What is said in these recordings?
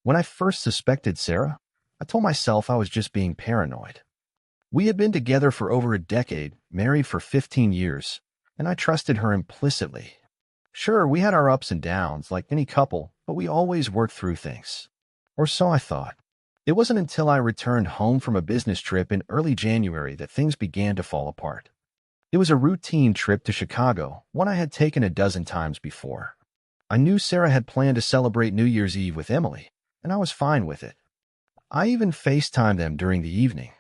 When I first suspected Sarah, I told myself I was just being paranoid. We had been together for over a decade, married for 15 years, and I trusted her implicitly. Sure, we had our ups and downs like any couple, but we always worked through things. Or so I thought. It wasn't until I returned home from a business trip in early January that things began to fall apart. It was a routine trip to Chicago, one I had taken a dozen times before. I knew Sarah had planned to celebrate New Year's Eve with Emily, and I was fine with it. I even FaceTimed them during the evening.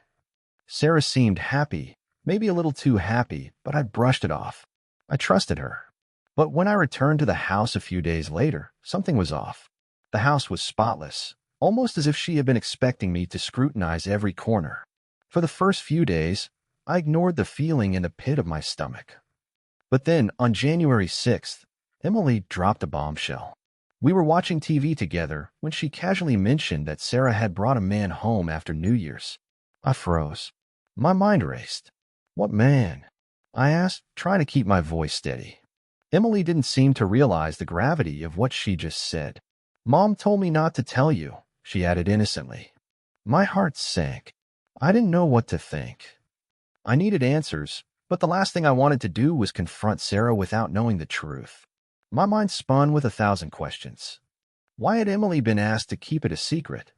Sarah seemed happy, maybe a little too happy, but I brushed it off. I trusted her. But when I returned to the house a few days later, something was off. The house was spotless, almost as if she had been expecting me to scrutinize every corner. For the first few days, I ignored the feeling in the pit of my stomach. But then, on January 6th, Emily dropped a bombshell. We were watching TV together when she casually mentioned that Sarah had brought a man home after New Year's. I froze. My mind raced. What man? I asked, trying to keep my voice steady. Emily didn't seem to realize the gravity of what she just said. Mom told me not to tell you, she added innocently. My heart sank. I didn't know what to think. I needed answers, but the last thing I wanted to do was confront Sarah without knowing the truth. My mind spun with 1,000 questions. Why had Emily been asked to keep it a secret?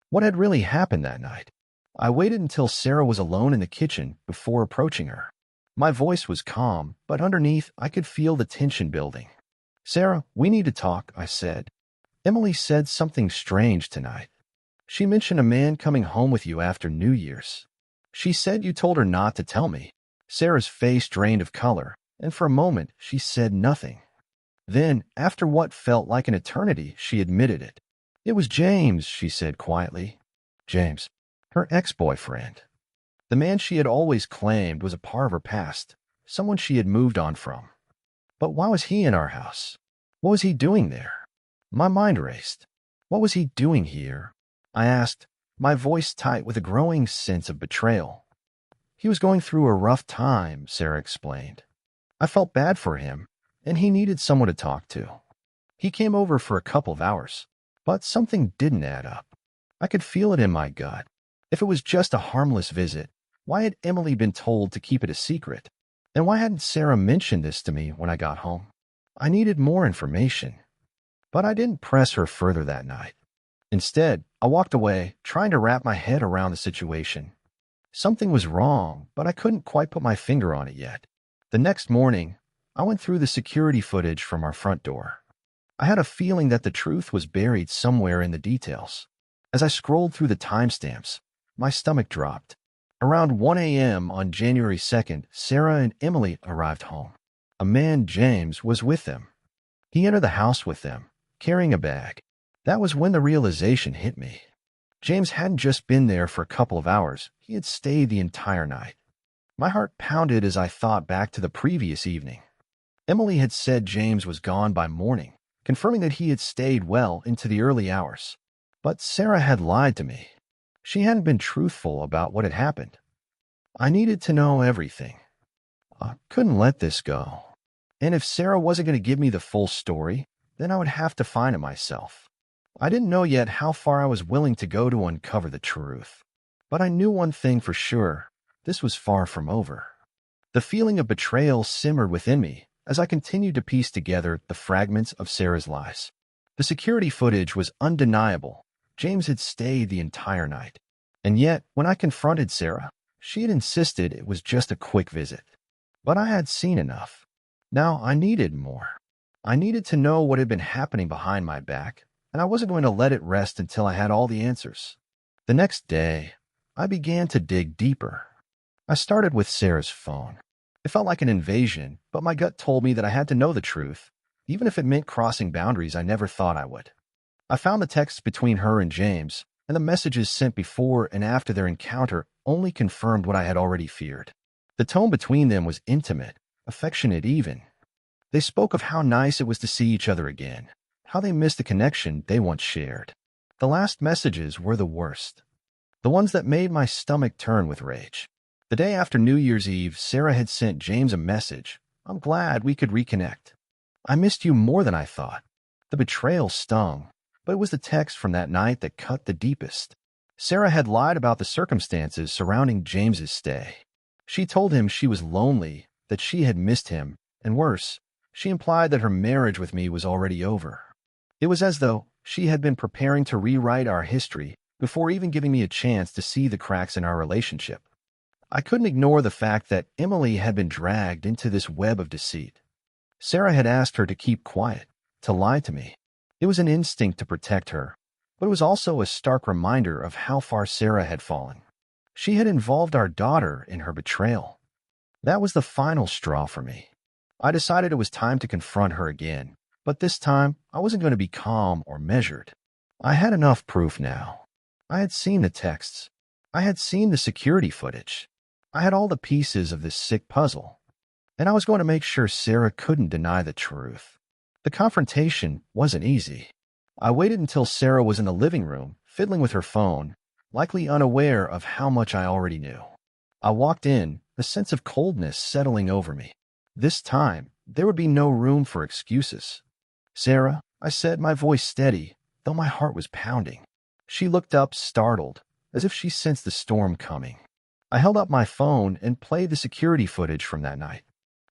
What had really happened that night? I waited until Sarah was alone in the kitchen before approaching her. My voice was calm, but underneath I could feel the tension building. Sarah, we need to talk, I said. Emily said something strange tonight. She mentioned a man coming home with you after New Year's. She said you told her not to tell me. Sarah's face drained of color, and for a moment she said nothing. Then, after what felt like an eternity, she admitted it. It was James, she said quietly. James, her ex-boyfriend. The man she had always claimed was a part of her past, someone she had moved on from. But why was he in our house? What was he doing there? My mind raced. What was he doing here? I asked, my voice tight with a growing sense of betrayal. He was going through a rough time, Sarah explained. I felt bad for him, and he needed someone to talk to. He came over for a couple of hours, but something didn't add up. I could feel it in my gut. If it was just a harmless visit, why had Emily been told to keep it a secret? And why hadn't Sarah mentioned this to me when I got home? I needed more information. But I didn't press her further that night. Instead, I walked away, trying to wrap my head around the situation. Something was wrong, but I couldn't quite put my finger on it yet. The next morning, I went through the security footage from our front door. I had a feeling that the truth was buried somewhere in the details. As I scrolled through the timestamps, my stomach dropped. Around 1 a.m. on January 2nd, Sarah and Emily arrived home. A man, James, was with them. He entered the house with them, carrying a bag. That was when the realization hit me. James hadn't just been there for a couple of hours. He had stayed the entire night. My heart pounded as I thought back to the previous evening. Emily had said James was gone by morning, confirming that he had stayed well into the early hours. But Sarah had lied to me. She hadn't been truthful about what had happened. I needed to know everything. I couldn't let this go. And if Sarah wasn't going to give me the full story, then I would have to find it myself. I didn't know yet how far I was willing to go to uncover the truth. But I knew one thing for sure. This was far from over. The feeling of betrayal simmered within me as I continued to piece together the fragments of Sarah's lies. The security footage was undeniable. James had stayed the entire night. And yet, when I confronted Sarah, she had insisted it was just a quick visit. But I had seen enough. Now I needed more. I needed to know what had been happening behind my back, and I wasn't going to let it rest until I had all the answers. The next day, I began to dig deeper. I started with Sarah's phone. It felt like an invasion, but my gut told me that I had to know the truth, even if it meant crossing boundaries I never thought I would. I found the texts between her and James, and the messages sent before and after their encounter only confirmed what I had already feared. The tone between them was intimate, affectionate even. They spoke of how nice it was to see each other again, how they missed the connection they once shared. The last messages were the worst, the ones that made my stomach turn with rage. The day after New Year's Eve, Sarah had sent James a message. I'm glad we could reconnect. I missed you more than I thought. The betrayal stung, but it was the text from that night that cut the deepest. Sarah had lied about the circumstances surrounding James's stay. She told him she was lonely, that she had missed him, and worse, she implied that her marriage with me was already over. It was as though she had been preparing to rewrite our history before even giving me a chance to see the cracks in our relationship. I couldn't ignore the fact that Emily had been dragged into this web of deceit. Sarah had asked her to keep quiet, to lie to me. It was an instinct to protect her, but it was also a stark reminder of how far Sarah had fallen. She had involved our daughter in her betrayal. That was the final straw for me. I decided it was time to confront her again, but this time I wasn't going to be calm or measured. I had enough proof now. I had seen the texts. I had seen the security footage. I had all the pieces of this sick puzzle, and I was going to make sure Sarah couldn't deny the truth. The confrontation wasn't easy. I waited until Sarah was in the living room, fiddling with her phone, likely unaware of how much I already knew. I walked in, a sense of coldness settling over me. This time, there would be no room for excuses. "Sarah," I said, my voice steady, though my heart was pounding. She looked up, startled, as if she sensed the storm coming. I held up my phone and played the security footage from that night.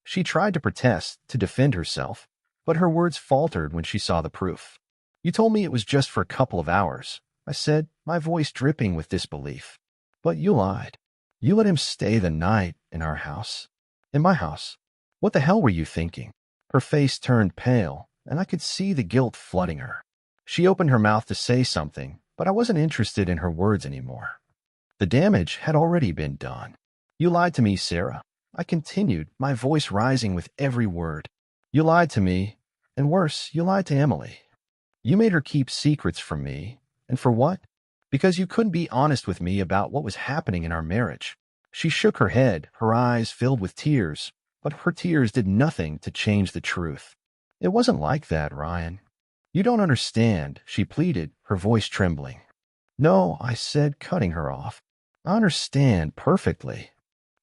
She tried to protest, to defend herself, but her words faltered when she saw the proof. "You told me it was just for a couple of hours," I said, my voice dripping with disbelief. "But you lied. You let him stay the night in our house. In my house. What the hell were you thinking?" Her face turned pale, and I could see the guilt flooding her. She opened her mouth to say something, but I wasn't interested in her words anymore. The damage had already been done. "You lied to me, Sarah," I continued, my voice rising with every word. "You lied to me, and worse, you lied to Emily. You made her keep secrets from me, and for what? Because you couldn't be honest with me about what was happening in our marriage." She shook her head, her eyes filled with tears, but her tears did nothing to change the truth. "It wasn't like that, Ryan. You don't understand," she pleaded, her voice trembling. "No," I said, cutting her off. "I understand perfectly.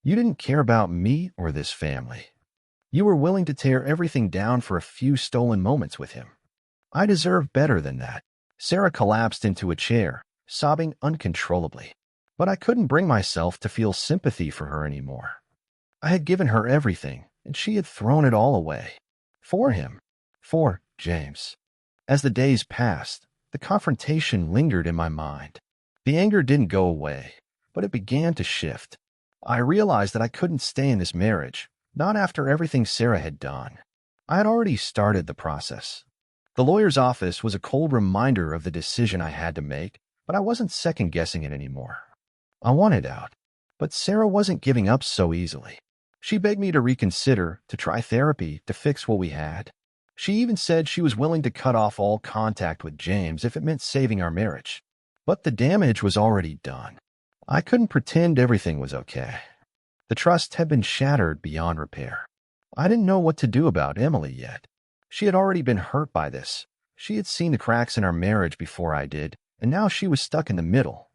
You didn't care about me or this family. You were willing to tear everything down for a few stolen moments with him. I deserve better than that." Sarah collapsed into a chair, sobbing uncontrollably. But I couldn't bring myself to feel sympathy for her anymore. I had given her everything, and she had thrown it all away. For him. For James. As the days passed, the confrontation lingered in my mind. The anger didn't go away, but it began to shift. I realized that I couldn't stay in this marriage, not after everything Sarah had done. I had already started the process. The lawyer's office was a cold reminder of the decision I had to make, but I wasn't second-guessing it anymore. I wanted out, but Sarah wasn't giving up so easily. She begged me to reconsider, to try therapy, to fix what we had. She even said she was willing to cut off all contact with James if it meant saving our marriage. But the damage was already done. I couldn't pretend everything was okay. The trust had been shattered beyond repair. I didn't know what to do about Emily yet. She had already been hurt by this. She had seen the cracks in our marriage before I did, and now she was stuck in the middle.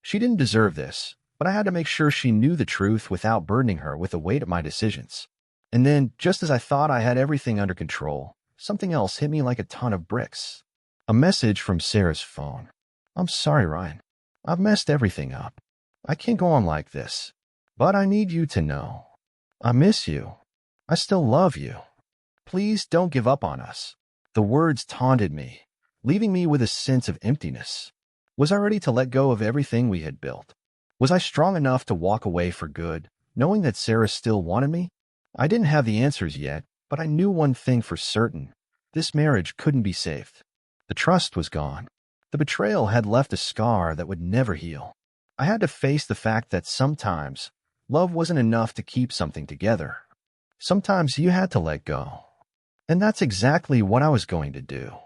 She didn't deserve this, but I had to make sure she knew the truth without burdening her with the weight of my decisions. And then, just as I thought I had everything under control, something else hit me like a ton of bricks. A message from Sarah's phone. "I'm sorry, Ryan. I've messed everything up. I can't go on like this. But I need you to know. I miss you. I still love you. Please don't give up on us." The words taunted me, leaving me with a sense of emptiness. Was I ready to let go of everything we had built? Was I strong enough to walk away for good, knowing that Sarah still wanted me? I didn't have the answers yet, but I knew one thing for certain. This marriage couldn't be saved. The trust was gone. The betrayal had left a scar that would never heal. I had to face the fact that sometimes love wasn't enough to keep something together. Sometimes you had to let go. And that's exactly what I was going to do.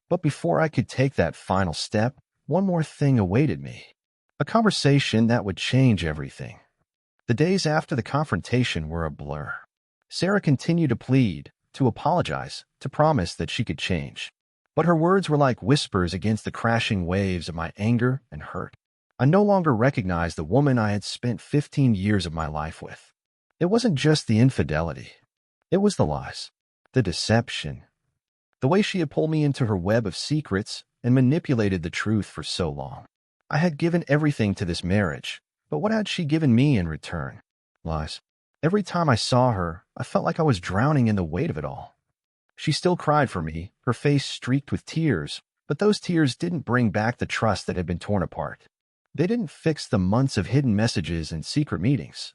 But before I could take that final step, one more thing awaited me. A conversation that would change everything. The days after the confrontation were a blur. Sarah continued to plead, to apologize, to promise that she could change. But her words were like whispers against the crashing waves of my anger and hurt. I no longer recognized the woman I had spent 15 years of my life with. It wasn't just the infidelity. It was the lies. The deception. The way she had pulled me into her web of secrets and manipulated the truth for so long. I had given everything to this marriage, but what had she given me in return? Lies. Every time I saw her, I felt like I was drowning in the weight of it all. She still cried for me, her face streaked with tears, but those tears didn't bring back the trust that had been torn apart. They didn't fix the months of hidden messages and secret meetings.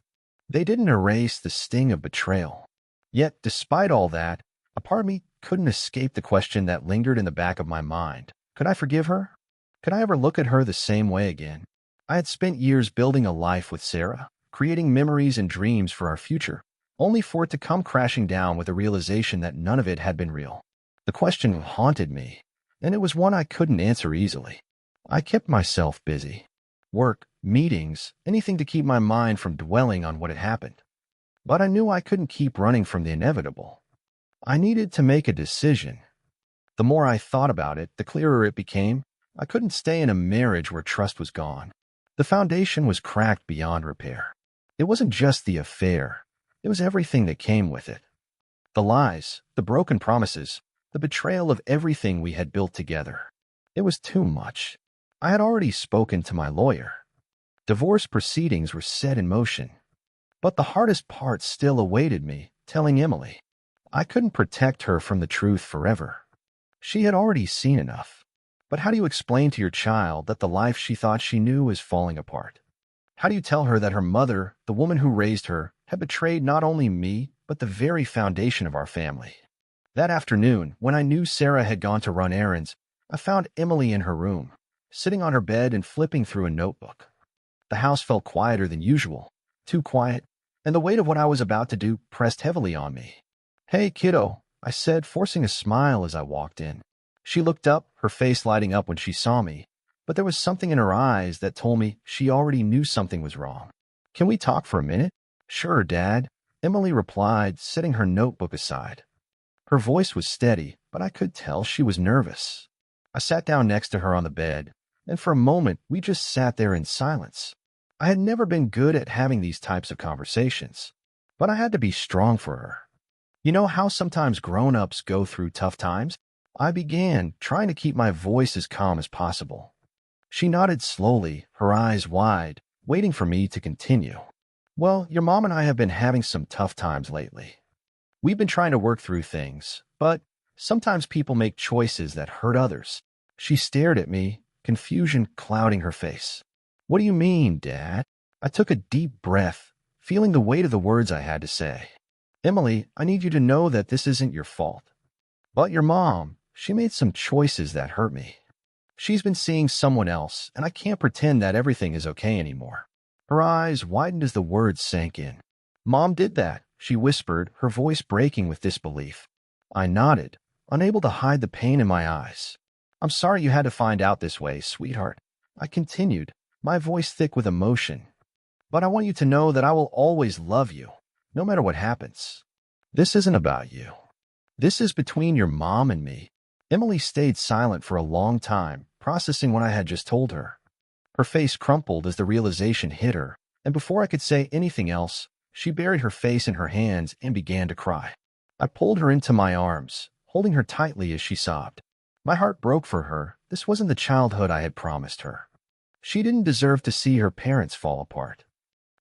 They didn't erase the sting of betrayal. Yet, despite all that, a part of me couldn't escape the question that lingered in the back of my mind. Could I forgive her? Could I ever look at her the same way again? I had spent years building a life with Sarah, creating memories and dreams for our future, only for it to come crashing down with the realization that none of it had been real. The question haunted me, and it was one I couldn't answer easily. I kept myself busy. Work, meetings, anything to keep my mind from dwelling on what had happened. But I knew I couldn't keep running from the inevitable. I needed to make a decision. The more I thought about it, the clearer it became. I couldn't stay in a marriage where trust was gone. The foundation was cracked beyond repair. It wasn't just the affair. It was everything that came with it. The lies, the broken promises, the betrayal of everything we had built together. It was too much. I had already spoken to my lawyer. Divorce proceedings were set in motion. But the hardest part still awaited me, telling Emily. I couldn't protect her from the truth forever. She had already seen enough. But how do you explain to your child that the life she thought she knew is falling apart? How do you tell her that her mother, the woman who raised her, had betrayed not only me, but the very foundation of our family? That afternoon, when I knew Sarah had gone to run errands, I found Emily in her room, sitting on her bed and flipping through a notebook. The house felt quieter than usual, too quiet, and the weight of what I was about to do pressed heavily on me. "Hey, kiddo," I said, forcing a smile as I walked in. She looked up, her face lighting up when she saw me, but there was something in her eyes that told me she already knew something was wrong. "Can we talk for a minute?" "Sure, Dad," Emily replied, setting her notebook aside. Her voice was steady, but I could tell she was nervous. I sat down next to her on the bed, and for a moment we just sat there in silence. I had never been good at having these types of conversations, but I had to be strong for her. You know how sometimes grown-ups go through tough times? I began, trying to keep my voice as calm as possible. She nodded slowly, her eyes wide, waiting for me to continue. "Well, your mom and I have been having some tough times lately. We've been trying to work through things, but sometimes people make choices that hurt others." She stared at me, confusion clouding her face. "What do you mean, Dad?" I took a deep breath, feeling the weight of the words I had to say. "Emily, I need you to know that this isn't your fault. But your mom, she made some choices that hurt me. She's been seeing someone else, and I can't pretend that everything is okay anymore." Her eyes widened as the words sank in. "Mom did that," she whispered, her voice breaking with disbelief. I nodded, unable to hide the pain in my eyes. "I'm sorry you had to find out this way, sweetheart," I continued, my voice thick with emotion. "But I want you to know that I will always love you, no matter what happens. This isn't about you. This is between your mom and me." Emily stayed silent for a long time, processing what I had just told her. Her face crumpled as the realization hit her, and before I could say anything else, she buried her face in her hands and began to cry. I pulled her into my arms, holding her tightly as she sobbed. My heart broke for her. This wasn't the childhood I had promised her. She didn't deserve to see her parents fall apart.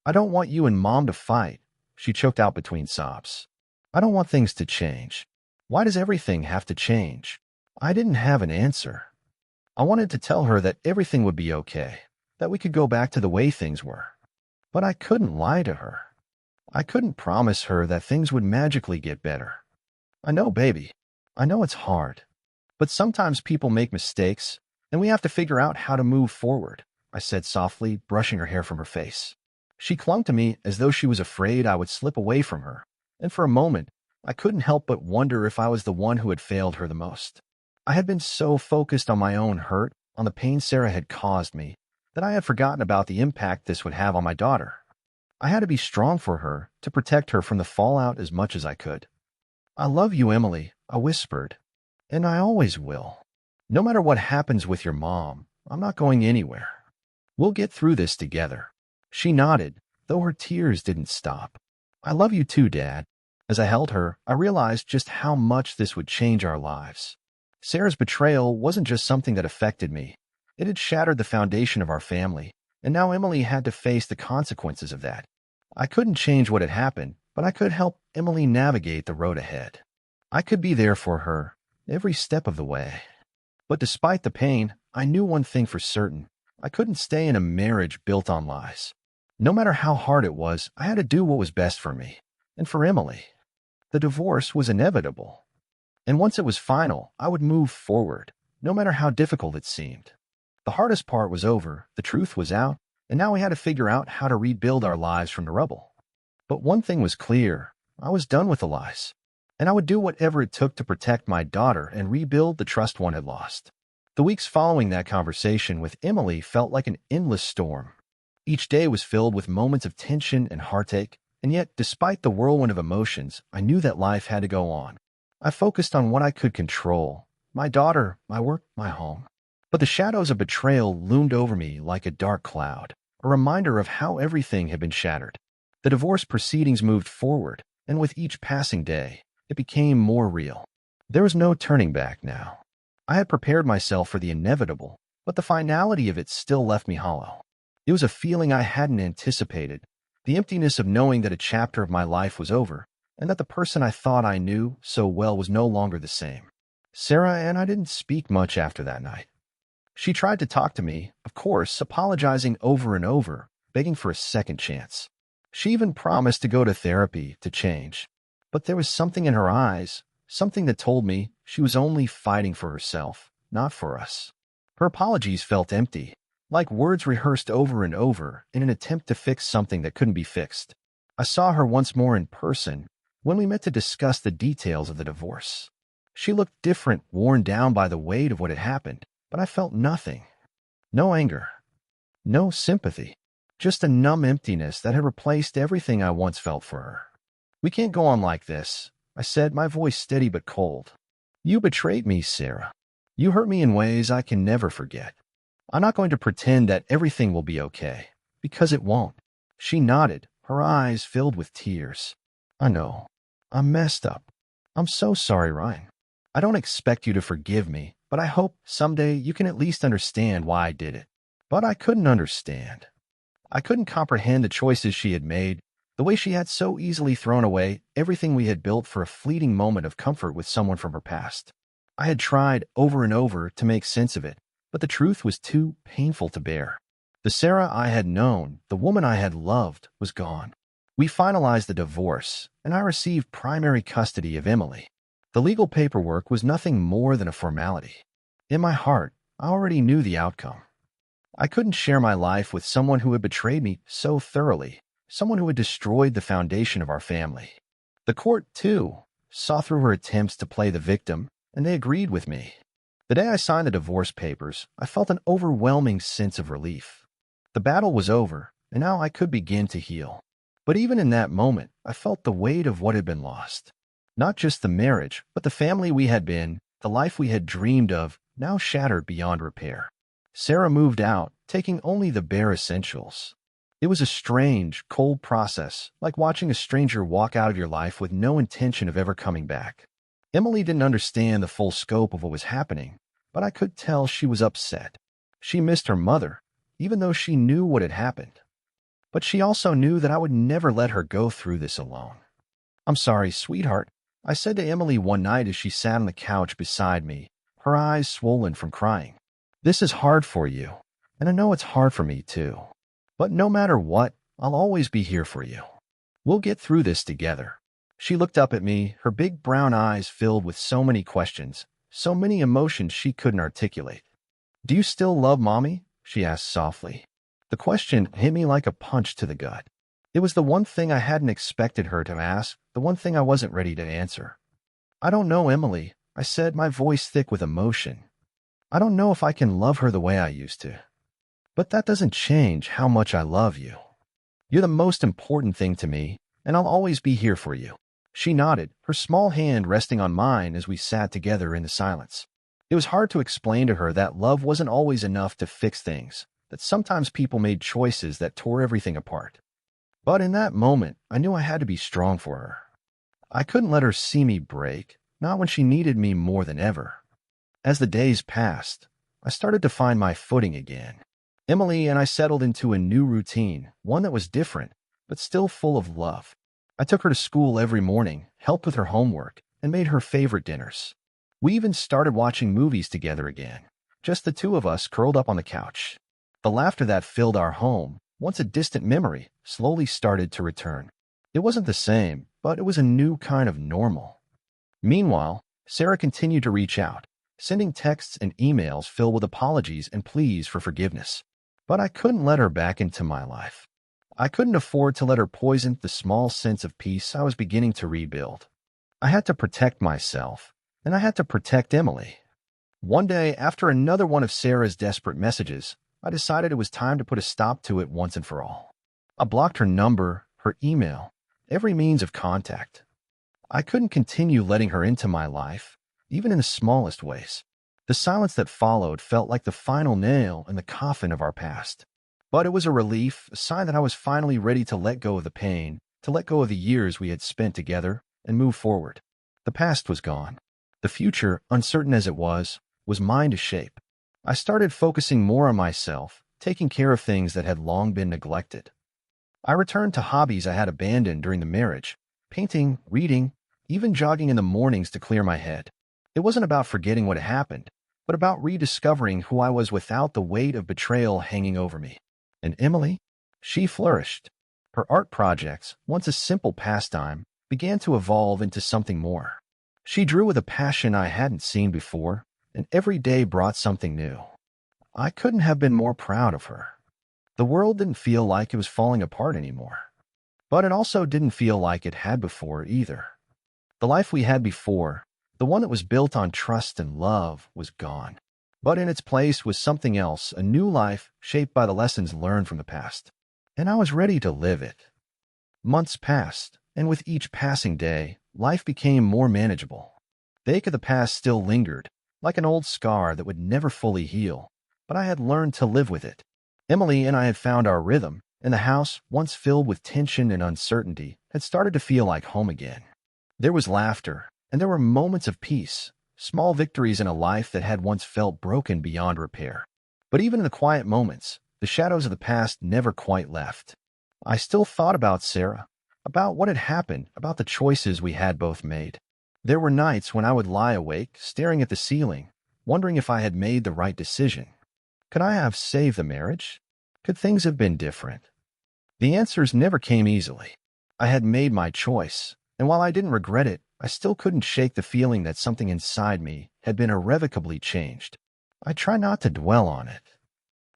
"I don't want you and Mom to fight," she choked out between sobs. "I don't want things to change. Why does everything have to change?" I didn't have an answer. I wanted to tell her that everything would be okay, that we could go back to the way things were. But I couldn't lie to her. I couldn't promise her that things would magically get better. "I know, baby. I know it's hard. But sometimes people make mistakes, and we have to figure out how to move forward," I said softly, brushing her hair from her face. She clung to me as though she was afraid I would slip away from her, and for a moment, I couldn't help but wonder if I was the one who had failed her the most. I had been so focused on my own hurt, on the pain Sarah had caused me, that I had forgotten about the impact this would have on my daughter. I had to be strong for her, to protect her from the fallout as much as I could. "I love you, Emily," I whispered, "and I always will. No matter what happens with your mom, I'm not going anywhere. We'll get through this together." She nodded, though her tears didn't stop. "I love you too, Dad." As I held her, I realized just how much this would change our lives. Sarah's betrayal wasn't just something that affected me. It had shattered the foundation of our family, and now Emily had to face the consequences of that. I couldn't change what had happened, but I could help Emily navigate the road ahead. I could be there for her every step of the way. But despite the pain, I knew one thing for certain. I couldn't stay in a marriage built on lies. No matter how hard it was, I had to do what was best for me and for Emily. The divorce was inevitable. And once it was final, I would move forward, no matter how difficult it seemed. The hardest part was over, the truth was out, and now we had to figure out how to rebuild our lives from the rubble. But one thing was clear. I was done with the lies, and I would do whatever it took to protect my daughter and rebuild the trust one had lost. The weeks following that conversation with Emily felt like an endless storm. Each day was filled with moments of tension and heartache, and yet, despite the whirlwind of emotions, I knew that life had to go on. I focused on what I could control: my daughter, my work, my home. But the shadows of betrayal loomed over me like a dark cloud, a reminder of how everything had been shattered. The divorce proceedings moved forward, and with each passing day, it became more real. There was no turning back now. I had prepared myself for the inevitable, but the finality of it still left me hollow. It was a feeling I hadn't anticipated, the emptiness of knowing that a chapter of my life was over, and that the person I thought I knew so well was no longer the same. Sarah and I didn't speak much after that night. She tried to talk to me, of course, apologizing over and over, begging for a second chance. She even promised to go to therapy to change. But there was something in her eyes, something that told me she was only fighting for herself, not for us. Her apologies felt empty, like words rehearsed over and over in an attempt to fix something that couldn't be fixed. I saw her once more in person when we met to discuss the details of the divorce. She looked different, worn down by the weight of what had happened, but I felt nothing. No anger, no sympathy, just a numb emptiness that had replaced everything I once felt for her. "We can't go on like this," I said, my voice steady but cold. "You betrayed me, Sarah. You hurt me in ways I can never forget. I'm not going to pretend that everything will be okay, because it won't." She nodded, her eyes filled with tears. "I know. I'm messed up. I'm so sorry, Ryan. I don't expect you to forgive me, but I hope someday you can at least understand why I did it." But I couldn't understand. I couldn't comprehend the choices she had made, the way she had so easily thrown away everything we had built for a fleeting moment of comfort with someone from her past. I had tried over and over to make sense of it, but the truth was too painful to bear. The Sarah I had known, the woman I had loved, was gone. We finalized the divorce, and I received primary custody of Emily. The legal paperwork was nothing more than a formality. In my heart, I already knew the outcome. I couldn't share my life with someone who had betrayed me so thoroughly, someone who had destroyed the foundation of our family. The court, too, saw through her attempts to play the victim, and they agreed with me. The day I signed the divorce papers, I felt an overwhelming sense of relief. The battle was over, and now I could begin to heal. But even in that moment, I felt the weight of what had been lost. Not just the marriage, but the family we had been, the life we had dreamed of, now shattered beyond repair. Sarah moved out, taking only the bare essentials. It was a strange, cold process, like watching a stranger walk out of your life with no intention of ever coming back. Emily didn't understand the full scope of what was happening, but I could tell she was upset. She missed her mother, even though she knew what had happened. But she also knew that I would never let her go through this alone. "I'm sorry, sweetheart," I said to Emily one night as she sat on the couch beside me, her eyes swollen from crying. "This is hard for you, and I know it's hard for me too. But no matter what, I'll always be here for you. We'll get through this together." She looked up at me, her big brown eyes filled with so many questions, so many emotions she couldn't articulate. "Do you still love Mommy?" she asked softly. The question hit me like a punch to the gut. It was the one thing I hadn't expected her to ask, the one thing I wasn't ready to answer. "I don't know, Emily," I said, my voice thick with emotion. "I don't know if I can love her the way I used to. But that doesn't change how much I love you. You're the most important thing to me, and I'll always be here for you." She nodded, her small hand resting on mine as we sat together in the silence. It was hard to explain to her that love wasn't always enough to fix things, that sometimes people made choices that tore everything apart. But in that moment, I knew I had to be strong for her. I couldn't let her see me break, not when she needed me more than ever. As the days passed, I started to find my footing again. Emily and I settled into a new routine, one that was different, but still full of love. I took her to school every morning, helped with her homework, and made her favorite dinners. We even started watching movies together again, just the two of us curled up on the couch. The laughter that filled our home, once a distant memory, slowly started to return. It wasn't the same, but it was a new kind of normal. Meanwhile, Sarah continued to reach out, sending texts and emails filled with apologies and pleas for forgiveness. But I couldn't let her back into my life. I couldn't afford to let her poison the small sense of peace I was beginning to rebuild. I had to protect myself, and I had to protect Emily. One day, after another one of Sarah's desperate messages, I decided it was time to put a stop to it once and for all. I blocked her number, her email, every means of contact. I couldn't continue letting her into my life, even in the smallest ways. The silence that followed felt like the final nail in the coffin of our past. But it was a relief, a sign that I was finally ready to let go of the pain, to let go of the years we had spent together, and move forward. The past was gone. The future, uncertain as it was mine to shape. I started focusing more on myself, taking care of things that had long been neglected. I returned to hobbies I had abandoned during the marriage, painting, reading, even jogging in the mornings to clear my head. It wasn't about forgetting what had happened, but about rediscovering who I was without the weight of betrayal hanging over me. And Emily? She flourished. Her art projects, once a simple pastime, began to evolve into something more. She drew with a passion I hadn't seen before, and every day brought something new. I couldn't have been more proud of her. The world didn't feel like it was falling apart anymore. But it also didn't feel like it had before either. The life we had before, the one that was built on trust and love, was gone. But in its place was something else, a new life shaped by the lessons learned from the past. And I was ready to live it. Months passed, and with each passing day, life became more manageable. The ache of the past still lingered, like an old scar that would never fully heal, but I had learned to live with it. Emily and I had found our rhythm, and the house, once filled with tension and uncertainty, had started to feel like home again. There was laughter, and there were moments of peace, small victories in a life that had once felt broken beyond repair. But even in the quiet moments, the shadows of the past never quite left. I still thought about Sarah, about what had happened, about the choices we had both made. There were nights when I would lie awake, staring at the ceiling, wondering if I had made the right decision. Could I have saved the marriage? Could things have been different? The answers never came easily. I had made my choice, and while I didn't regret it, I still couldn't shake the feeling that something inside me had been irrevocably changed. I tried not to dwell on it.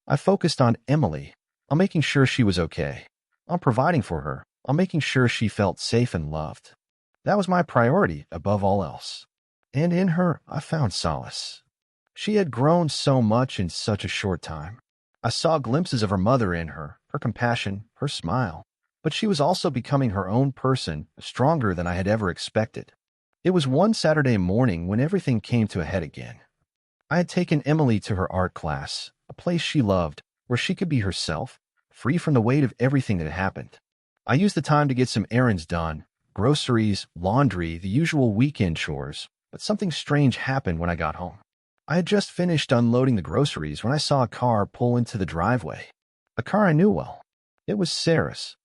I focused on Emily, on making sure she was okay, on providing for her, on making sure she felt safe and loved. That was my priority above all else. And in her, I found solace. She had grown so much in such a short time. I saw glimpses of her mother in her, her compassion, her smile. But she was also becoming her own person, stronger than I had ever expected. It was one Saturday morning when everything came to a head again. I had taken Emily to her art class, a place she loved, where she could be herself, free from the weight of everything that had happened. I used the time to get some errands done, groceries, laundry, the usual weekend chores, but something strange happened when I got home. I had just finished unloading the groceries when I saw a car pull into the driveway. A car I knew well. It was Sarah's.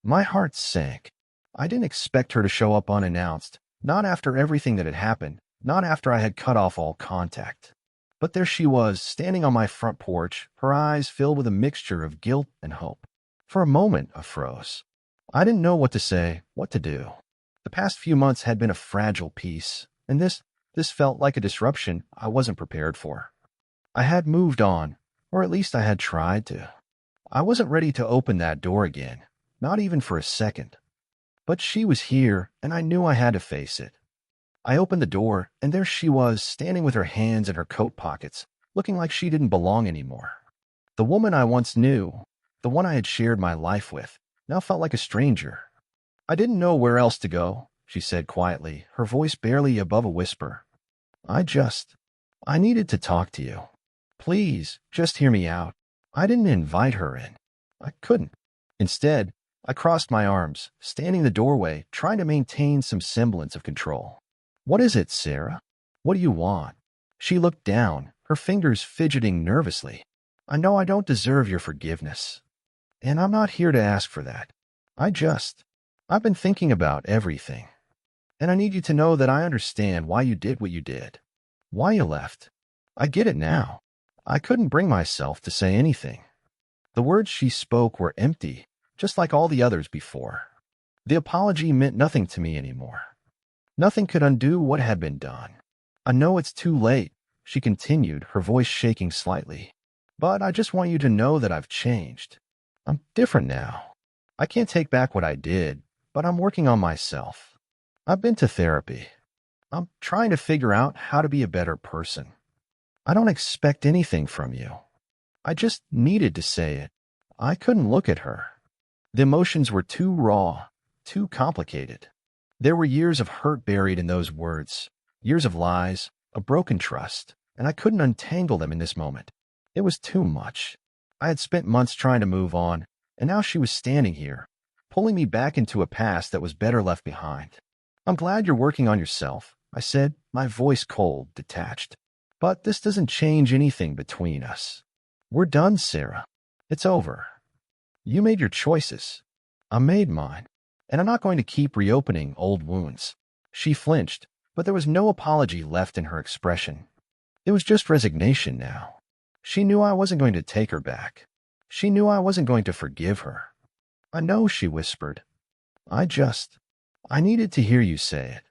My heart sank. I didn't expect her to show up unannounced, not after everything that had happened, not after I had cut off all contact. But there she was, standing on my front porch, her eyes filled with a mixture of guilt and hope. For a moment, I froze. I didn't know what to say, what to do. The past few months had been a fragile piece, and this felt like a disruption I wasn't prepared for. I had moved on, or at least I had tried to. I wasn't ready to open that door again, not even for a second. But she was here, and I knew I had to face it. I opened the door, and there she was, standing with her hands in her coat pockets, looking like she didn't belong anymore. The woman I once knew, the one I had shared my life with, now felt like a stranger. I didn't know where else to go, she said quietly, her voice barely above a whisper. I needed to talk to you. Please, just hear me out. I didn't invite her in. I couldn't. Instead, I crossed my arms, standing in the doorway, trying to maintain some semblance of control. What is it, Sarah? What do you want? She looked down, her fingers fidgeting nervously. I know I don't deserve your forgiveness, and I'm not here to ask for that. I've been thinking about everything, and I need you to know that I understand why you did what you did, why you left. I get it now. I couldn't bring myself to say anything. The words she spoke were empty, just like all the others before. The apology meant nothing to me anymore. Nothing could undo what had been done. I know it's too late, she continued, her voice shaking slightly. But I just want you to know that I've changed. I'm different now. I can't take back what I did, but I'm working on myself. I've been to therapy. I'm trying to figure out how to be a better person. I don't expect anything from you. I just needed to say it. I couldn't look at her. The emotions were too raw, too complicated. There were years of hurt buried in those words, years of lies, a broken trust, and I couldn't untangle them in this moment. It was too much. I had spent months trying to move on, and now she was standing here, pulling me back into a past that was better left behind. I'm glad you're working on yourself, I said, my voice cold, detached. But this doesn't change anything between us. We're done, Sarah. It's over. You made your choices. I made mine, and I'm not going to keep reopening old wounds. She flinched, but there was no apology left in her expression. It was just resignation now. She knew I wasn't going to take her back. She knew I wasn't going to forgive her. I know, she whispered. I needed to hear you say it.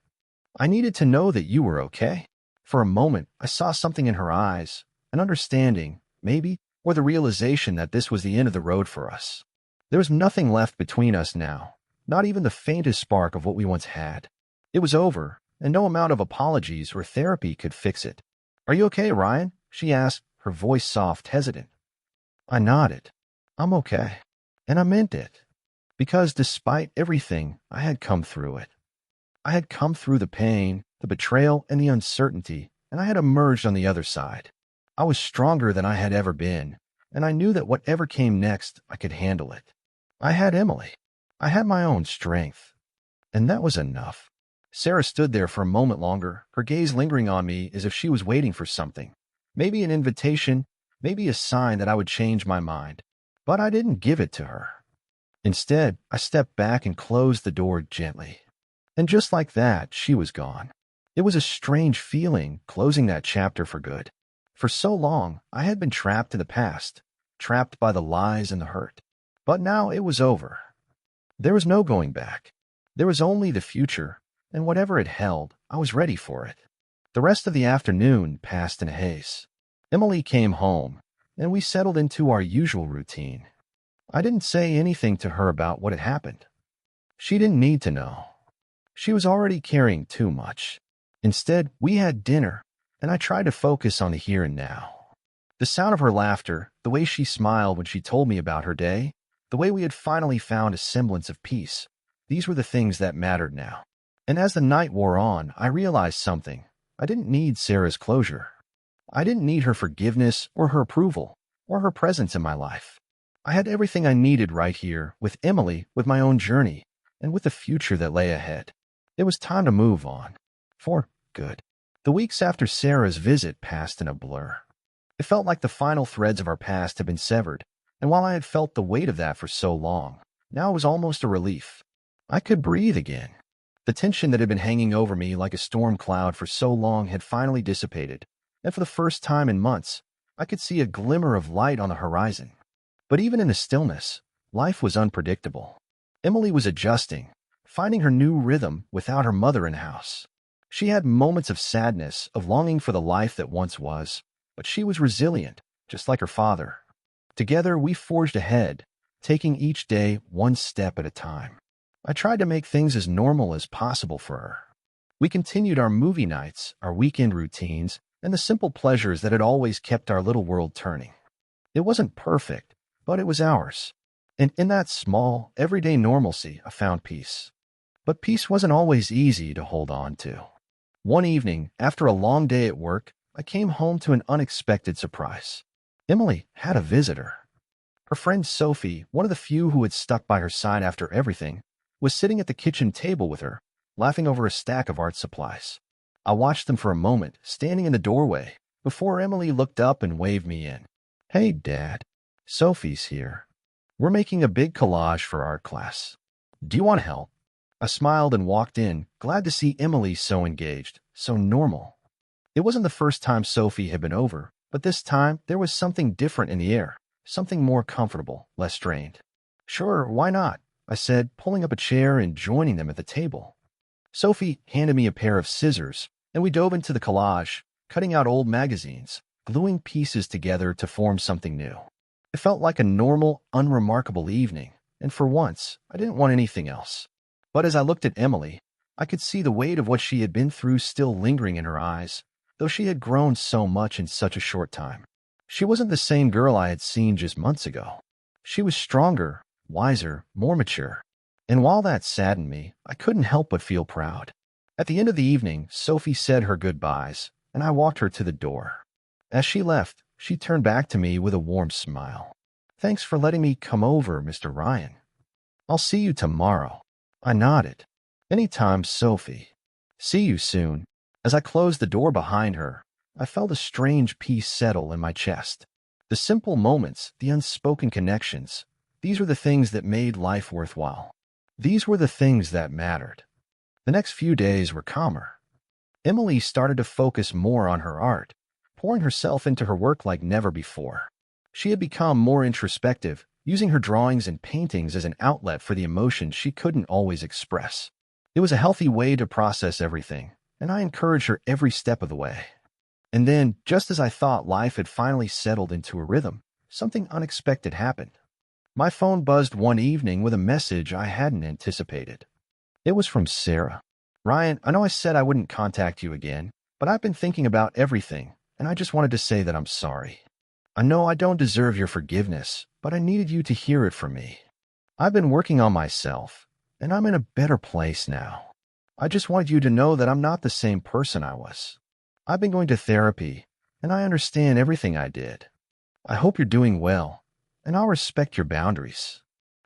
I needed to know that you were okay. For a moment, I saw something in her eyes, an understanding, maybe, or the realization that this was the end of the road for us. There was nothing left between us now, not even the faintest spark of what we once had. It was over, and no amount of apologies or therapy could fix it. Are you okay, Ryan? She asked, her voice soft, hesitant. I nodded. I'm okay. And I meant it. Because despite everything, I had come through it. I had come through the pain, the betrayal, and the uncertainty, and I had emerged on the other side. I was stronger than I had ever been, and I knew that whatever came next, I could handle it. I had Emily. I had my own strength. And that was enough. Sarah stood there for a moment longer, her gaze lingering on me as if she was waiting for something. Maybe an invitation, maybe a sign that I would change my mind. But I didn't give it to her. Instead, I stepped back and closed the door gently. And just like that, she was gone. It was a strange feeling, closing that chapter for good. For so long, I had been trapped in the past, trapped by the lies and the hurt. But now it was over. There was no going back. There was only the future, and whatever it held, I was ready for it. The rest of the afternoon passed in a haze. Emily came home, and we settled into our usual routine. I didn't say anything to her about what had happened. She didn't need to know. She was already carrying too much. Instead, we had dinner, and I tried to focus on the here and now. The sound of her laughter, the way she smiled when she told me about her day, the way we had finally found a semblance of peace, these were the things that mattered now. And as the night wore on, I realized something. I didn't need Sarah's closure. I didn't need her forgiveness or her approval or her presence in my life. I had everything I needed right here with Emily, with my own journey, and with the future that lay ahead. It was time to move on. For good. The weeks after Sarah's visit passed in a blur. It felt like the final threads of our past had been severed, and while I had felt the weight of that for so long, now it was almost a relief. I could breathe again. The tension that had been hanging over me like a storm cloud for so long had finally dissipated, and for the first time in months, I could see a glimmer of light on the horizon. But even in the stillness, life was unpredictable. Emily was adjusting, finding her new rhythm without her mother in the house. She had moments of sadness, of longing for the life that once was, but she was resilient, just like her father. Together, we forged ahead, taking each day one step at a time. I tried to make things as normal as possible for her. We continued our movie nights, our weekend routines, and the simple pleasures that had always kept our little world turning. It wasn't perfect, but it was ours. And in that small, everyday normalcy, I found peace. But peace wasn't always easy to hold on to. One evening, after a long day at work, I came home to an unexpected surprise. Emily had a visitor. Her friend Sophie, one of the few who had stuck by her side after everything, was sitting at the kitchen table with her, laughing over a stack of art supplies. I watched them for a moment, standing in the doorway, before Emily looked up and waved me in. Hey, Dad. Sophie's here. We're making a big collage for art class. Do you want to help? I smiled and walked in, glad to see Emily so engaged, so normal. It wasn't the first time Sophie had been over, but this time there was something different in the air, something more comfortable, less strained. Sure, why not? I said, pulling up a chair and joining them at the table. Sophie handed me a pair of scissors, and we dove into the collage, cutting out old magazines, gluing pieces together to form something new. It felt like a normal, unremarkable evening, and for once, I didn't want anything else. But as I looked at Emily, I could see the weight of what she had been through still lingering in her eyes, though she had grown so much in such a short time. She wasn't the same girl I had seen just months ago. She was stronger, wiser, more mature. And while that saddened me, I couldn't help but feel proud. At the end of the evening, Sophie said her goodbyes, and I walked her to the door. As she left, she turned back to me with a warm smile. Thanks for letting me come over, Mr. Ryan. I'll see you tomorrow. I nodded. Anytime, Sophie. See you soon. As I closed the door behind her, I felt a strange peace settle in my chest. The simple moments, the unspoken connections, these were the things that made life worthwhile. These were the things that mattered. The next few days were calmer. Emily started to focus more on her art, pouring herself into her work like never before. She had become more introspective, using her drawings and paintings as an outlet for the emotions she couldn't always express. It was a healthy way to process everything, and I encouraged her every step of the way. And then, just as I thought life had finally settled into a rhythm, something unexpected happened. My phone buzzed one evening with a message I hadn't anticipated. It was from Sarah. Ryan, I know I said I wouldn't contact you again, but I've been thinking about everything, and I just wanted to say that I'm sorry. I know I don't deserve your forgiveness, but I needed you to hear it from me. I've been working on myself, and I'm in a better place now. I just wanted you to know that I'm not the same person I was. I've been going to therapy, and I understand everything I did. I hope you're doing well, and I'll respect your boundaries.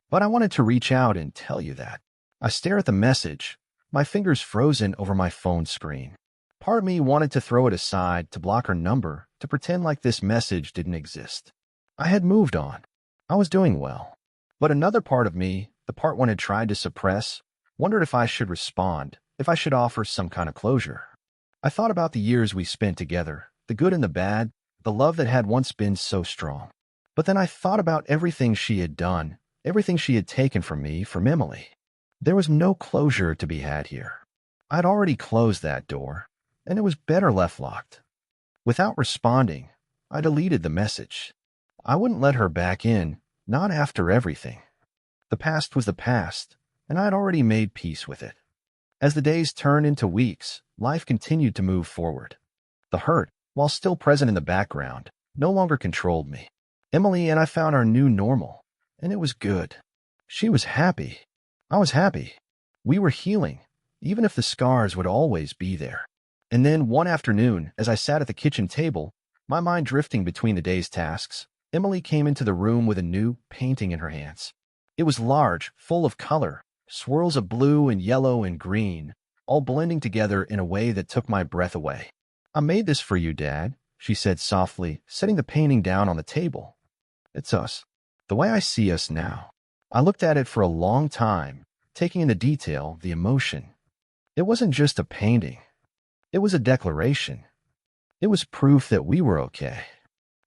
But I wanted to reach out and tell you that. I stare at the message, my fingers frozen over my phone screen. Part of me wanted to throw it aside, to block her number, to pretend like this message didn't exist. I had moved on. I was doing well. But another part of me, the part one had tried to suppress, wondered if I should respond, if I should offer some kind of closure. I thought about the years we spent together, the good and the bad, the love that had once been so strong. But then I thought about everything she had done, everything she had taken from me, from Emily. There was no closure to be had here. I'd already closed that door, and it was better left locked. Without responding, I deleted the message. I wouldn't let her back in, not after everything. The past was the past, and I'd already made peace with it. As the days turned into weeks, life continued to move forward. The hurt, while still present in the background, no longer controlled me. Emily and I found our new normal, and it was good. She was happy. I was happy. We were healing, even if the scars would always be there. And then one afternoon, as I sat at the kitchen table, my mind drifting between the day's tasks, Emily came into the room with a new painting in her hands. It was large, full of color, swirls of blue and yellow and green, all blending together in a way that took my breath away. I made this for you, Dad, she said softly, setting the painting down on the table. It's us, the way I see us now. I looked at it for a long time, taking in the detail, the emotion. It wasn't just a painting. It was a declaration. It was proof that we were okay.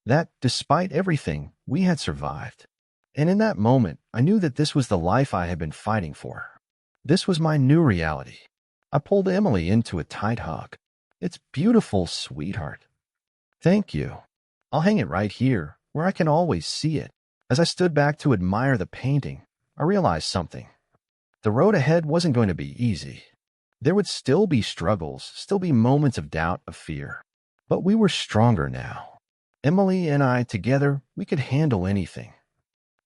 That, despite everything, we had survived. And in that moment, I knew that this was the life I had been fighting for. This was my new reality. I pulled Emily into a tight hug. It's beautiful, sweetheart. Thank you. I'll hang it right here, where I can always see it. As I stood back to admire the painting, I realized something. The road ahead wasn't going to be easy. There would still be struggles, still be moments of doubt, of fear. But we were stronger now. Emily and I, together, we could handle anything.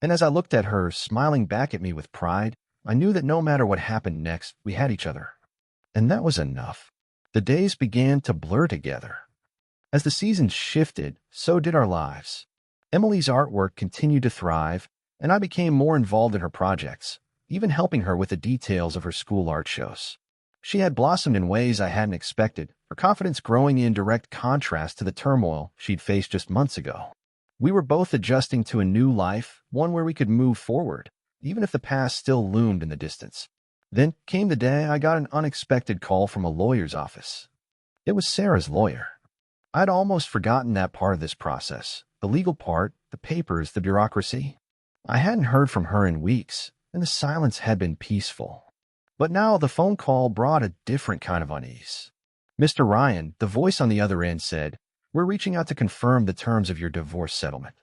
And as I looked at her, smiling back at me with pride, I knew that no matter what happened next, we had each other. And that was enough. The days began to blur together. As the seasons shifted, so did our lives. Emily's artwork continued to thrive, and I became more involved in her projects, even helping her with the details of her school art shows. She had blossomed in ways I hadn't expected, her confidence growing in direct contrast to the turmoil she'd faced just months ago. We were both adjusting to a new life, one where we could move forward, even if the past still loomed in the distance. Then came the day I got an unexpected call from a lawyer's office. It was Sarah's lawyer. I'd almost forgotten that part of this process, the legal part, the papers, the bureaucracy. I hadn't heard from her in weeks, and the silence had been peaceful. But now the phone call brought a different kind of unease. Mr. Ryan, the voice on the other end, said, "We're reaching out to confirm the terms of your divorce settlement.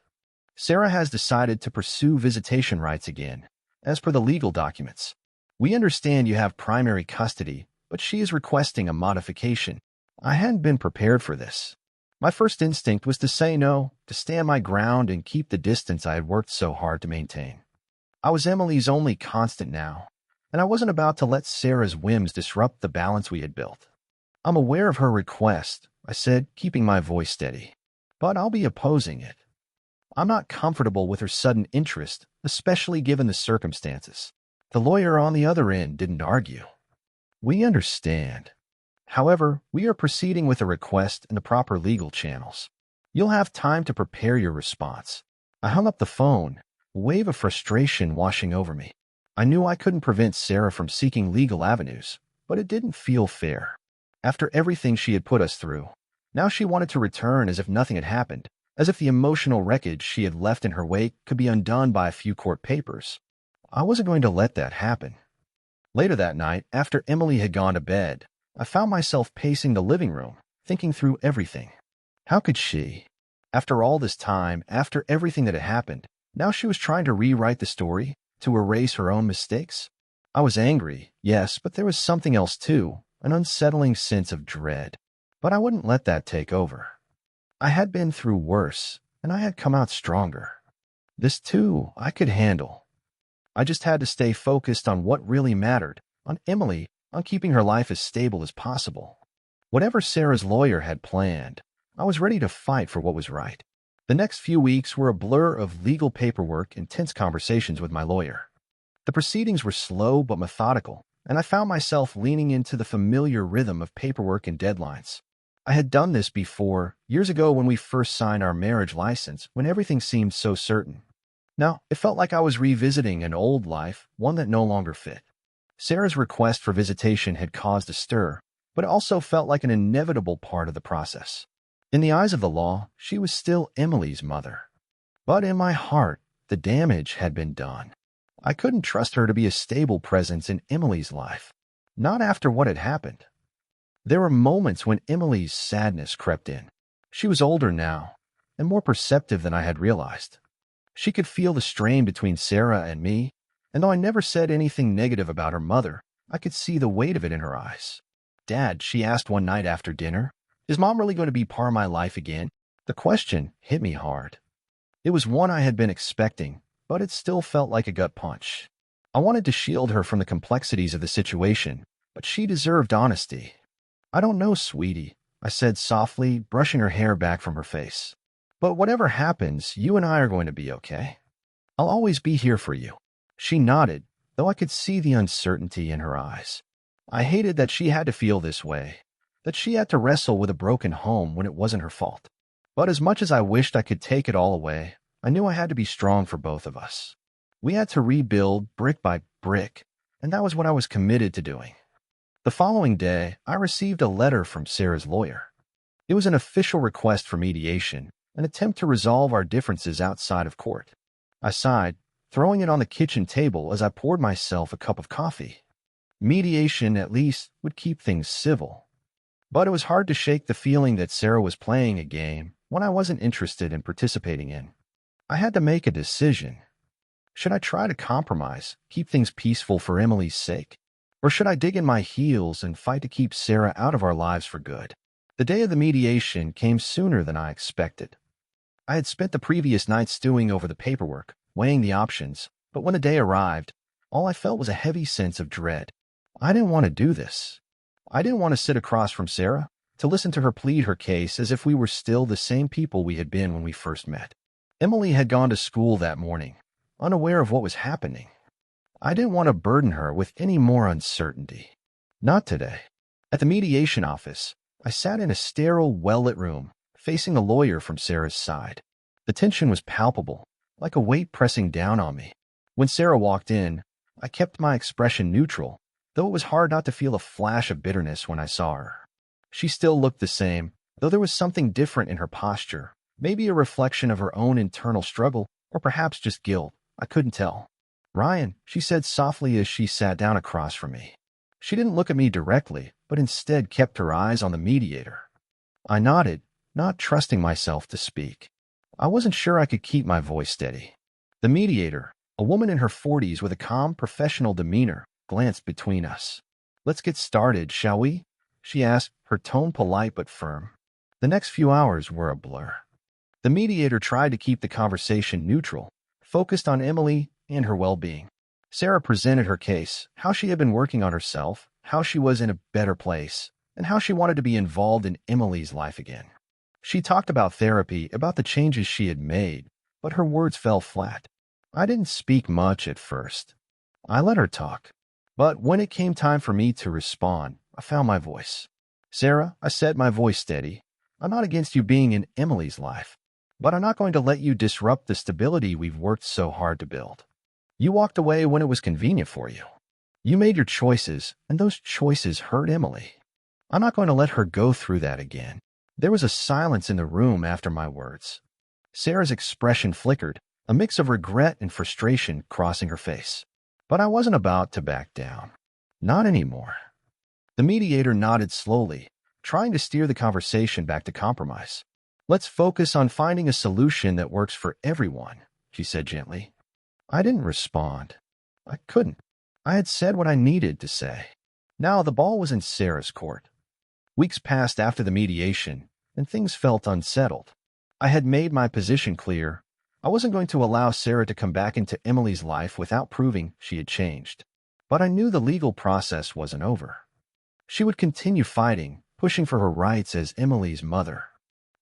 Sarah has decided to pursue visitation rights again, as per the legal documents. We understand you have primary custody, but she is requesting a modification." I hadn't been prepared for this. My first instinct was to say no, to stand my ground and keep the distance I had worked so hard to maintain. I was Emily's only constant now, and I wasn't about to let Sarah's whims disrupt the balance we had built. "I'm aware of her request," I said, keeping my voice steady, "but I'll be opposing it. I'm not comfortable with her sudden interest, especially given the circumstances." The lawyer on the other end didn't argue. "We understand. However, we are proceeding with a request in the proper legal channels. You'll have time to prepare your response." I hung up the phone, a wave of frustration washing over me. I knew I couldn't prevent Sarah from seeking legal avenues, but it didn't feel fair. After everything she had put us through, now she wanted to return as if nothing had happened, as if the emotional wreckage she had left in her wake could be undone by a few court papers. I wasn't going to let that happen. Later that night, after Emily had gone to bed, I found myself pacing the living room, thinking through everything. How could she? After all this time, after everything that had happened, now she was trying to rewrite the story, to erase her own mistakes? I was angry, yes, but there was something else too, an unsettling sense of dread. But I wouldn't let that take over. I had been through worse, and I had come out stronger. This too, I could handle. I just had to stay focused on what really mattered, on Emily, on keeping her life as stable as possible. Whatever Sarah's lawyer had planned, I was ready to fight for what was right. The next few weeks were a blur of legal paperwork and tense conversations with my lawyer. The proceedings were slow but methodical, and I found myself leaning into the familiar rhythm of paperwork and deadlines. I had done this before, years ago when we first signed our marriage license, when everything seemed so certain. Now, it felt like I was revisiting an old life, one that no longer fit. Sarah's request for visitation had caused a stir, but it also felt like an inevitable part of the process. In the eyes of the law, she was still Emily's mother. But in my heart, the damage had been done. I couldn't trust her to be a stable presence in Emily's life, not after what had happened. There were moments when Emily's sadness crept in. She was older now, and more perceptive than I had realized. She could feel the strain between Sarah and me, and though I never said anything negative about her mother, I could see the weight of it in her eyes. "Dad," she asked one night after dinner, "is Mom really going to be part of my life again?" The question hit me hard. It was one I had been expecting, but it still felt like a gut punch. I wanted to shield her from the complexities of the situation, but she deserved honesty. "I don't know, sweetie," I said softly, brushing her hair back from her face. "But whatever happens, you and I are going to be okay. I'll always be here for you." She nodded, though I could see the uncertainty in her eyes. I hated that she had to feel this way, that she had to wrestle with a broken home when it wasn't her fault. But as much as I wished I could take it all away, I knew I had to be strong for both of us. We had to rebuild brick by brick, and that was what I was committed to doing. The following day, I received a letter from Sarah's lawyer. It was an official request for mediation, an attempt to resolve our differences outside of court. I sighed, throwing it on the kitchen table as I poured myself a cup of coffee. Mediation, at least, would keep things civil. But it was hard to shake the feeling that Sarah was playing a game one I wasn't interested in participating in. I had to make a decision. Should I try to compromise, keep things peaceful for Emily's sake? Or should I dig in my heels and fight to keep Sarah out of our lives for good? The day of the mediation came sooner than I expected. I had spent the previous night stewing over the paperwork, weighing the options, but when the day arrived, all I felt was a heavy sense of dread. I didn't want to do this. I didn't want to sit across from Sarah, to listen to her plead her case as if we were still the same people we had been when we first met. Emily had gone to school that morning, unaware of what was happening. I didn't want to burden her with any more uncertainty. Not today. At the mediation office, I sat in a sterile, well-lit room, facing a lawyer from Sarah's side. The tension was palpable, like a weight pressing down on me. When Sarah walked in, I kept my expression neutral, though it was hard not to feel a flash of bitterness when I saw her. She still looked the same, though there was something different in her posture, maybe a reflection of her own internal struggle, or perhaps just guilt. I couldn't tell. "Ryan," she said softly as she sat down across from me. She didn't look at me directly, but instead kept her eyes on the mediator. I nodded, not trusting myself to speak. I wasn't sure I could keep my voice steady. The mediator, a woman in her 40s with a calm, professional demeanor, glanced between us. "Let's get started, shall we?" she asked, her tone polite but firm. The next few hours were a blur. The mediator tried to keep the conversation neutral, focused on Emily and her well-being. Sarah presented her case, how she had been working on herself, how she was in a better place, and how she wanted to be involved in Emily's life again. She talked about therapy, about the changes she had made, but her words fell flat. I didn't speak much at first. I let her talk. But when it came time for me to respond, I found my voice. "Sarah," I said, my voice steady, "I'm not against you being in Emily's life, but I'm not going to let you disrupt the stability we've worked so hard to build. You walked away when it was convenient for you. You made your choices, and those choices hurt Emily. I'm not going to let her go through that again." There was a silence in the room after my words. Sarah's expression flickered, a mix of regret and frustration crossing her face. But I wasn't about to back down. Not anymore. The mediator nodded slowly, trying to steer the conversation back to compromise. "Let's focus on finding a solution that works for everyone," she said gently. I didn't respond. I couldn't. I had said what I needed to say. Now the ball was in Sarah's court. Weeks passed after the mediation, and things felt unsettled. I had made my position clear. I wasn't going to allow Sarah to come back into Emily's life without proving she had changed. But I knew the legal process wasn't over. She would continue fighting, pushing for her rights as Emily's mother.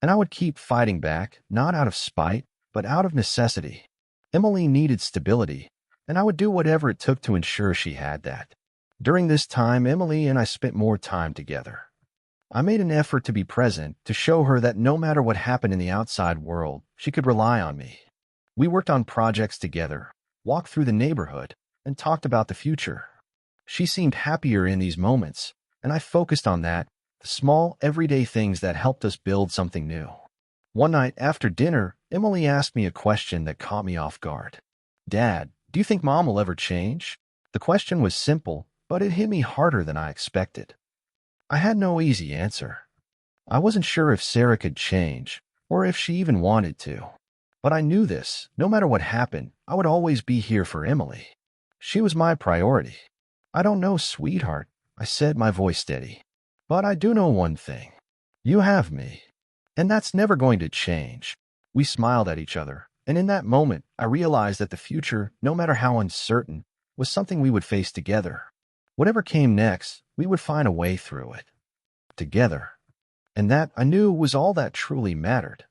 And I would keep fighting back, not out of spite, but out of necessity. Emily needed stability, and I would do whatever it took to ensure she had that. During this time, Emily and I spent more time together. I made an effort to be present, to show her that no matter what happened in the outside world, she could rely on me. We worked on projects together, walked through the neighborhood, and talked about the future. She seemed happier in these moments, and I focused on that, the small, everyday things that helped us build something new. One night after dinner, Emily asked me a question that caught me off guard. "Dad, do you think Mom will ever change?" The question was simple, but it hit me harder than I expected. I had no easy answer. I wasn't sure if Sarah could change, or if she even wanted to. But I knew this, no matter what happened, I would always be here for Emily. She was my priority. "I don't know, sweetheart," I said, my voice steady. "But I do know one thing. You have me. And that's never going to change." We smiled at each other, and in that moment, I realized that the future, no matter how uncertain, was something we would face together. Whatever came next, we would find a way through it. Together. And that, I knew, was all that truly mattered.